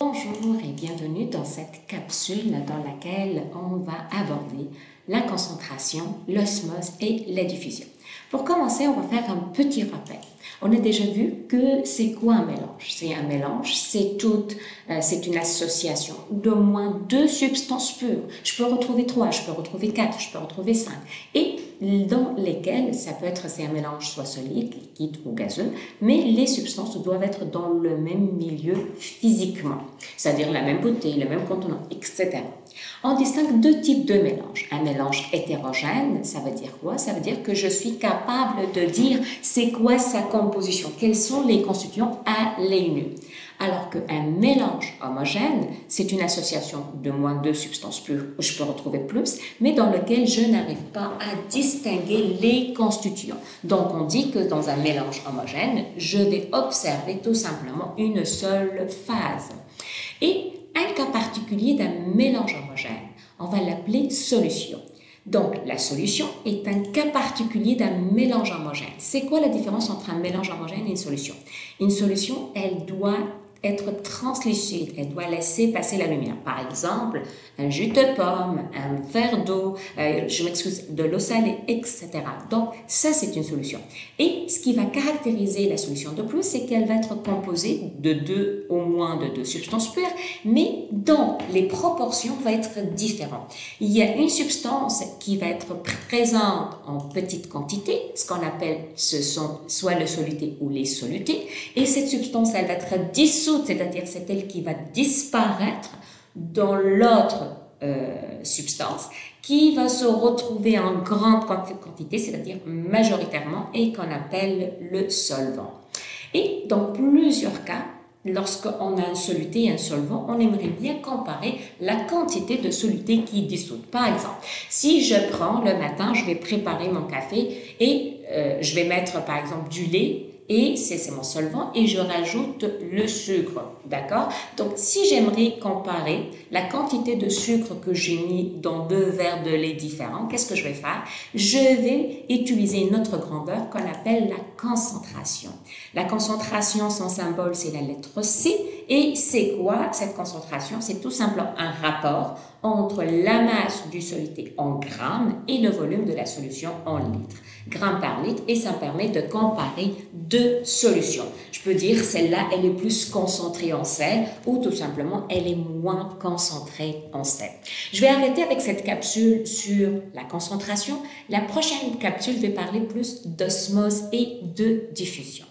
Bonjour et bienvenue dans cette capsule dans laquelle on va aborder la concentration, l'osmose et la diffusion. Pour commencer, on va faire un petit rappel. On a déjà vu que c'est quoi un mélange? C'est un mélange, c'est une association d'au moins deux substances pures. Je peux retrouver 3, je peux retrouver 4, je peux retrouver 5. Et dans lesquelles c'est un mélange soit solide, liquide ou gazeux, mais les substances doivent être dans le même milieu physiquement, c'est-à-dire la même beauté, le même contenant, etc. On distingue deux types de mélanges. Un mélange hétérogène, ça veut dire quoi? Ça veut dire que je suis capable de dire c'est quoi sa composition, quels sont les constituants à l'œil nu. Alors qu'un mélange homogène, c'est une association de moins deux substances pures, où je peux retrouver plus, mais dans lequel je n'arrive pas à distinguer les constituants. Donc on dit que dans un mélange homogène, je vais observer tout simplement une seule phase. Et un cas particulier d'un mélange homogène, on va l'appeler solution. Donc, la solution est un cas particulier d'un mélange homogène. C'est quoi la différence entre un mélange homogène et une solution? Une solution, elle doit être translucide, elle doit laisser passer la lumière. Par exemple, un jus de pomme, un verre d'eau, de l'eau salée, etc. Donc, ça, c'est une solution. Et ce qui va caractériser la solution de plus, c'est qu'elle va être composée de au moins deux substances pures, mais dont les proportions vont être différentes. Il y a une substance qui va être présente en petite quantité, ce qu'on appelle, ce sont soit le soluté ou les solutés, et cette substance, elle va être dissoute, c'est-à-dire c'est elle qui va disparaître dans l'autre substance qui va se retrouver en grande quantité, c'est-à-dire majoritairement, et qu'on appelle le solvant. Et dans plusieurs cas, lorsqu'on a un soluté et un solvant, on aimerait bien comparer la quantité de soluté qui est dissoute. Par exemple, si je prends le matin, je vais préparer mon café et je vais mettre par exemple du lait, et c'est mon solvant, et je rajoute le sucre, d'accord? Donc, si j'aimerais comparer la quantité de sucre que j'ai mis dans deux verres de lait différents, qu'est-ce que je vais faire? Je vais utiliser une autre grandeur qu'on appelle la concentration. La concentration, son symbole, c'est la lettre C, et c'est quoi cette concentration? C'est tout simplement un rapport entre la masse du soluté en grammes et le volume de la solution en litres, grammes par litre, et ça permet de comparer deux solutions. Je peux dire celle-là, elle est plus concentrée en sel ou tout simplement, elle est moins concentrée en sel. Je vais arrêter avec cette capsule sur la concentration. La prochaine capsule, je vais parler plus d'osmose et de diffusion.